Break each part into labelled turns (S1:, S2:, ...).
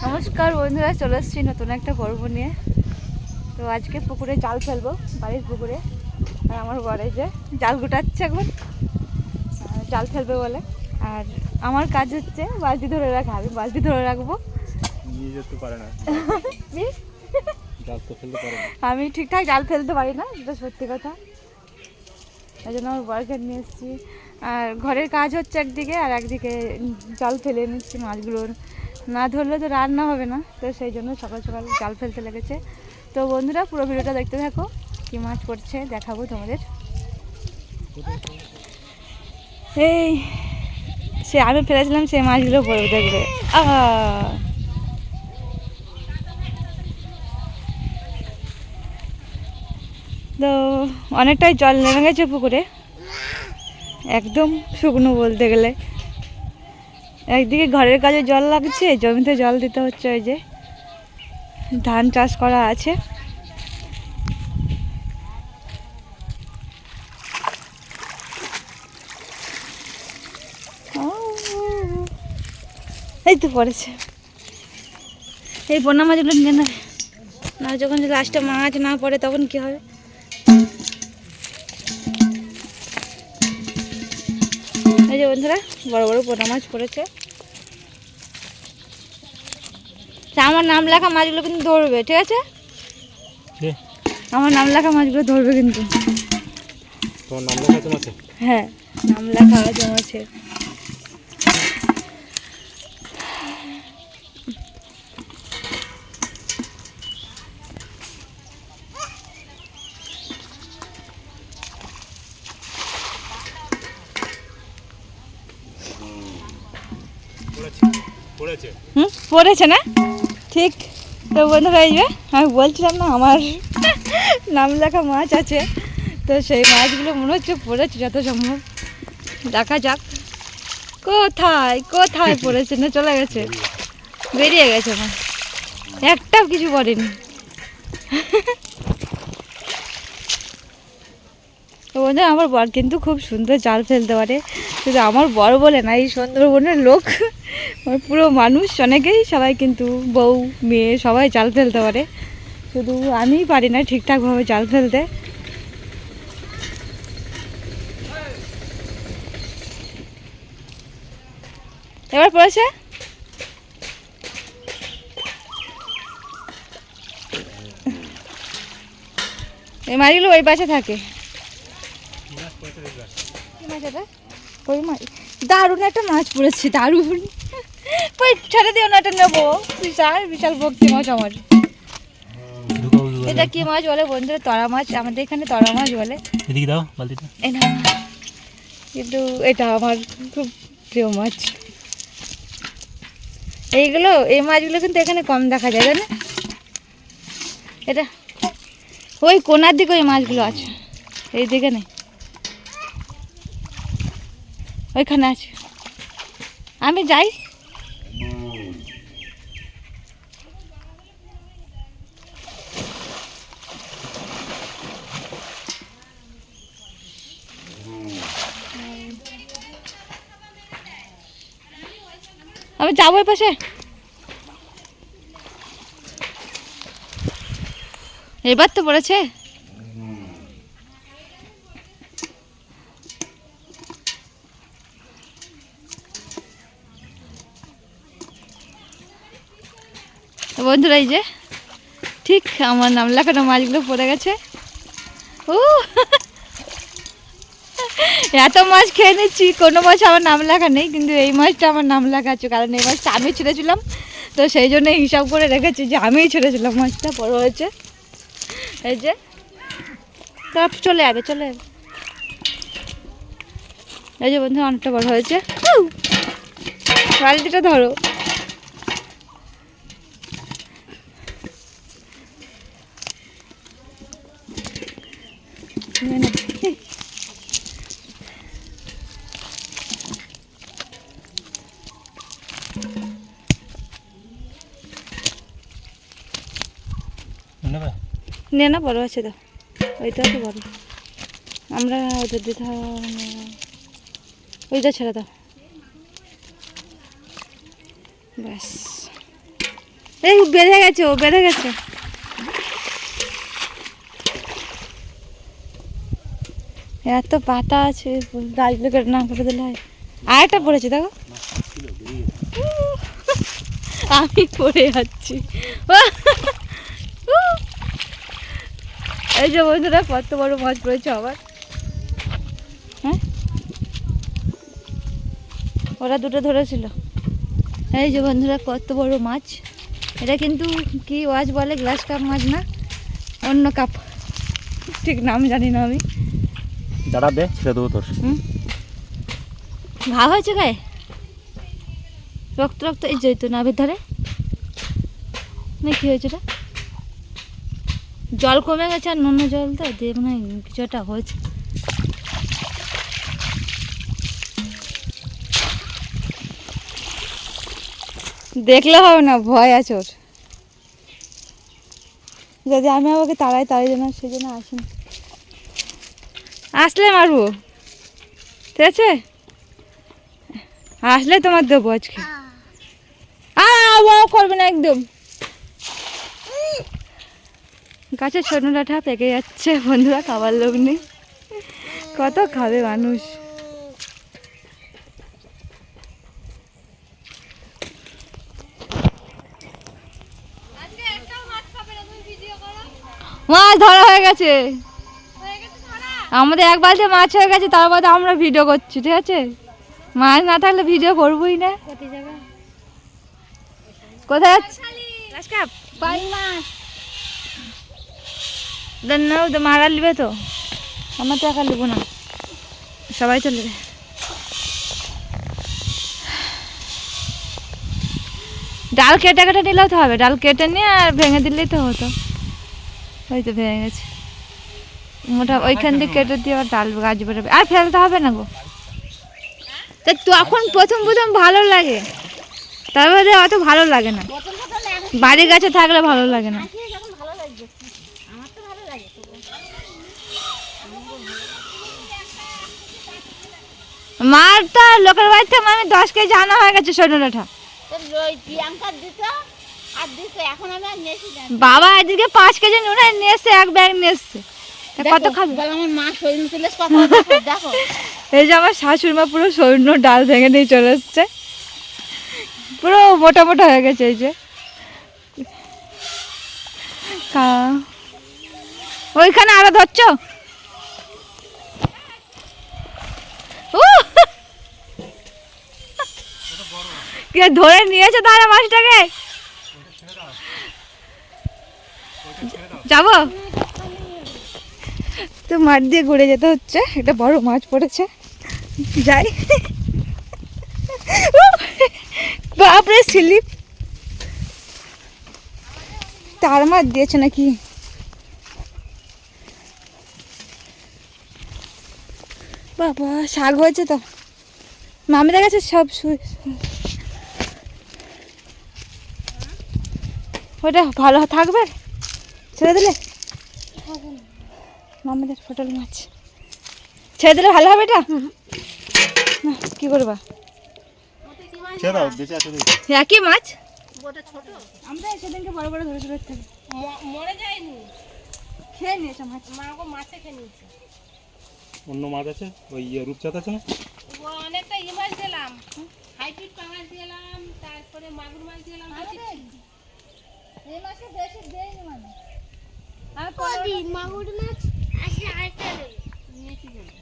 S1: নমস্কার বন্ধুরা, চলে এসেছি নতুন একটা পর্ব নিয়ে। তো আজকে পুকুরে জাল ফেলবো, বাড়ির পুকুরে। আর আমার বরে যে জাল গুটাচ্ছে এখন, জাল ফেলবে বলে। আর আমার কাজ হচ্ছে বালতি ধরে রাখা, আমি বালতি ধরে রাখবো। আমি ঠিকঠাক জাল ফেলতে পারি না, এটা সত্যি কথা। এই জন্য আমার বরকে নিয়ে এসেছি। আর ঘরের কাজ হচ্ছে একদিকে, আর একদিকে জাল ফেলে নিচ্ছি। মাছগুলোর না ধরলে তো রান্না হবে না, তো সেই জন্য সকাল সকাল জাল ফেলতে লেগেছে। তো বন্ধুরা, পুরো ভিডিওটা দেখতে থাকো, কী মাছ পড়ছে দেখাবো তোমাদের। এই সে আমি ফেলেছিলাম, সেই মাছগুলো পড়বে, দেখবে। তো অনেকটাই জল নেমে গেছে পুকুরে, একদম শুকনো বলতে গেলে। একদিকে ঘরের কাজে জল লাগছে, জমিতে জল দিতে হচ্ছে। ওই যে ধান চাষ করা আছে। এই তো পড়েছে, এই পোনা মাছগুলো নিয়ে না, না যখন লাস্টে মাছ না পড়ে তখন কি হবে। এই যে বন্ধুরা, বড় বড় পোনা মাছ পড়েছে। আমার নাম লেখা মাছগুলো কিন্তু ধরবে, ঠিক আছে? আমার নাম লেখা মাছগুলো ধরবে কিন্তু।
S2: তোমার নাম লেখা আছে মাছে?
S1: হ্যাঁ, নাম লেখা আছে মাছে। পড়েছে না? ঠিক। তো বন্ধুরা, এই যে আমি বলছিলাম না আমার নাম লেখা মাছ আছে, তো সেই মাছগুলো মনে হচ্ছে পড়েছে যত সম্ভব। দেখা যাক কোথায় কোথায় পড়েছে। না চলে গেছে, বেরিয়ে গেছে মাছ, একটাও কিছু পড়েনি। তো বন্ধুরা, আমার বর কিন্তু খুব সুন্দর জাল ফেলতে পারে। শুধু আমার বর বলে না, এই সুন্দরবনের লোক, পুরো মানুষ অনেকেই, সবাই কিন্তু বউ মেয়ে সবাই জাল ফেলতে পারে। শুধু আমিই পারি না ঠিকঠাকভাবে জাল ফেলতে। এবার পড়েছে। এই মাছগুলো ওই পাশে থাকে। কি মাছ এটা? ওই মাছ। দারুণ একটা মাছ পড়েছে, দারুণ। ওই ছেড়ে দিও না, এটা নেবো। বিশাল বিশাল ভক্তি মাছ আমার। এটা কি মাছ বলে বন্ধুরা? তরা মাছ, আমাদের এখানে তরা মাছ বলে।
S2: এদিকে দাও বালতিটা।
S1: কিন্তু এটা আমার খুব প্রিয় মাছ। এইগুলো, এই মাছগুলো কিন্তু এখানে কম দেখা যায়, জানো? এটা ওই কোনার দিকে ওই মাছগুলো আছে, এই দিকে নেই, ওইখানে আছে। আমি যাই। আমি যাবো ওই পাশে। এবার তো পড়েছে। বন্ধুরা, এই যে ঠিক আমার নাম লেখানো মাছগুলো পড়ে গেছে। ও এত মাছ খেয়ে নিচ্ছি, কোনো মাছ আমার নাম লেখা নেই, কিন্তু এই মাছটা আমার নাম লেখা আছে, কারণ এই মাছটা আমি ছেড়েছিলাম। তো সেই জন্যই হিসাব করে রেখেছি যে আমিই ছেড়েছিলাম মাছটা, বড় হয়েছে। এই যে সব চলে যাবে, চলে যাবে। এই যে বন্ধু, অনেকটা বড় হয়েছে। বালতিটা ধরো। নে না, বড় আছে তো, ওইটা তো বড়। আমরা ওদের দিতে ওইটা ছেড়ে দাও, ব্যাস। এই বেঁধে গেছে, ও বেঁধে গেছে। এত পাতা আছে, গাছগুলো কেটে না করে দিলে হয়। আর একটা পড়েছে দেখো, আমি পড়ে যাচ্ছি। এই যে বন্ধুরা কত বড় মাছ পড়েছে আবার। হ্যাঁ, ওরা দুটো ধরেছিল। এই যে বন্ধুরা কত বড় মাছ। এটা কিন্তু কি মাছ বলে, গ্লাস কাপ মাছ না, অন্য কাপ, ঠিক নাম জানি না আমি।
S2: দাঁড়া দে, ছেড়ে দেবো তোর।
S1: ঘা হয়েছে গায়ে, রক্ত রক্ত এই যেত নাভির ধারে না, কি হয়েছে এটা? জল কমে গেছে আর নুন জল তো দিয়ে মনে হয় কিছু একটা হয়েছে। দেখলে হবে না, ভয় আছে ওর। যদি আমি ওকে তাড়াই জন্য, সেই জন্য আসিনি। আসলে মারবো, ঠিক আছে? আসলে তোমার দেবো আজকে। করবে না একদম। গাছে ছোট ডাঁটা পেকে যাচ্ছে বন্ধুরা, খাবার লোক নেই, কত খাবে মানুষ। মাছ ধরা হয়ে গেছে আমাদের, এক বালতি মাছ হয়ে গেছে, তার বাদে আমরা ভিডিও করছি, ঠিক আছে? মাছ না থাকলে ভিডিও করবোই না। কোথায় মারা নিবে তো, আমার তো একা নেবো না, সবাই চলে যাবে। ডাল কেটে কেটে নিলেও তো হবে, ডাল কেটে নিয়ে আর ভেঙে দিলেই তো হতো। ওই তো ভেঙে গেছে মোটা, ওইখান দিয়ে কেটে দিয়ে আবার ডাল গাছ বেরোবে, আর ফেলতে হবে না গো। তা তখন প্রথম ভালো লাগে, তারপরে অত ভালো লাগে না, বাড়ির গাছে থাকলে ভালো লাগে না। মারটা লোকের বাড়িতে মানে 10 কেজি আনা হয়ে গেছে ছোট ডাঁটা। বাবা এদিকে 5 কেজি নুনে নিয়ে এসছে, এক ব্যাগ নিয়ে এসছে, কত খাবে? এই যে আমার শাশুড়ি মা পুরো সৈন্য ডাল ভেঙে নিয়ে চলে এসছে, পুরো মোটা মোটা হয়ে গেছে। এই যে ওইখানে আরো ধরছ, ধরে নিয়েছে তারা মাছটাকে। যাবো তো, মাঠ দিয়ে ঘুরে যেতে হচ্ছে, একটা বড় মাছ পড়েছে, যাই। বাপরে স্লিপ, তার মাছ দিয়েছে নাকি? বাবা শাক হয়েছে তো, মামিদের কাছে সব ওটা ভালো থাকবে, ছেড়ে দিলে মামিদের পটল মাছ ছেড়ে দিলে ভালো হবে। এটা না, কি করবা? একই মাছ, আমরা সেদিনকে বড় বড় ধরে ধরে থাকি, মরে যায়নি, খেয়ে নিয়েছে মাছ, মাছে খেয়ে নিয়েছে।
S2: অন্য মাছ আছে, ওই রূপচাঁদ আছে না,
S3: অনেকটা মাছ দিলাম, হাইব্রিড পাঙাশ দিলাম, তারপরে মাগুর মাছ দিলাম।
S1: এই মাছে বেশি দেয়নি মানে, আর
S3: মাগুর মাছ আসলে আরেকটা নিয়ে কি বলবো,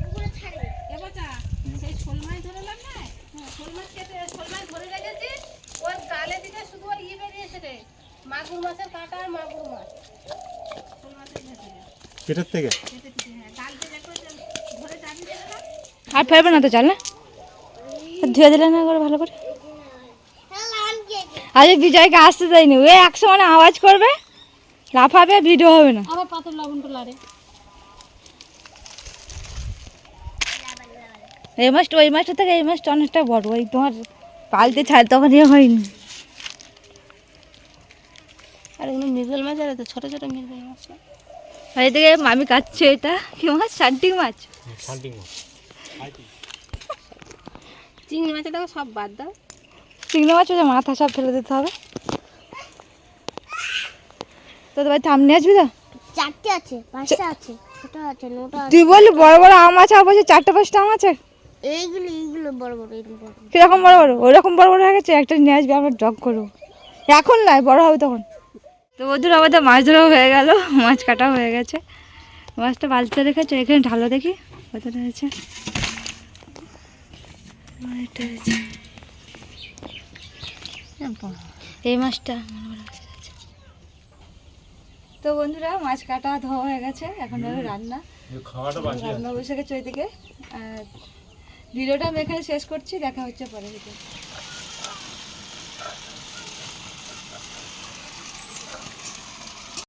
S3: ওগুলো ছাড়বে এবছা। সেই শোল মাছ ধরলাম না, শোল মাছ কেটে শোল মাছ ধরে রেখেছি, ওর গালে দিকে শুধু ওর বেরিয়েছে রে, মাগুর মাছের কাঁটা আর মাগুর মাছ, শোল মাছের ভেতরে
S2: পেটের থেকে।
S3: হ্যাঁ, ডাল দিয়ে দেখো ধরে চাবি দিয়ে দিলাম।
S1: আর ফেলবে না তো, চাল না ধুয়ে দিলে না করে ভালো করে। আরে বিজয়কে আসতে যায়নি, ওই 100 মানে আওয়াজ করবে, লাফাবে, ভিডিও হবে না।
S3: আবার পাথর লবণ তো লারে।
S1: এই মাছটা ওই মাছটা থেকে এই মাছটা অনেকটা বড়, ওই তোমার পালতে ছাড় তখন ইয়ে হয়নি।
S3: আর এগুলো মৃগেল মাছ, আর তো ছোটো ছোটো মৃগেল মাছ।
S1: আর এদিকে মামি কাটছে, এটা কি মাছ? শান্তি মাছ।
S3: চিংড়ি মাছের দেখো সব বাদ দাও,
S1: চিংড়ি মাছ ওই মাথা সব ফেলে দিতে হবে, তোদের বাড়িতে আম নিয়ে আসবি তো?
S3: 4টে আছে, 5টা আছে, ছোট আছে, 9টা আছে।
S1: তুই বললি বড় বড় আম আছে, আর বলছি 4টা 5টা আম আছে।
S3: এইগুলো বড় বড়, এরকম বড়।
S1: কিরকম বড় বড়? ওইরকম বড় বড় হয়ে গেছে। একটা নিয়ে আসবি, আমরা ডগ করবো। এখন নয়, বড় হবে তখন। তো বন্ধুরা আমাদের মাছ ধরাও হয়ে গেল, মাছ কাটাও হয়ে গেছে। মাছটা বালতিতে রেখেছে, এখানে ঢালো দেখি কতটা হয়েছে। এটা হয়েছে এই মাছটা। তো বন্ধুরা মাছ কাটা ধোয়া হয়ে গেছে, এখন হবে রান্না। রান্না বসে গেছে ওইদিকে। আর ভিডিওটা আমি এখানে শেষ করছি, দেখা হচ্ছে পরে ভিডিও।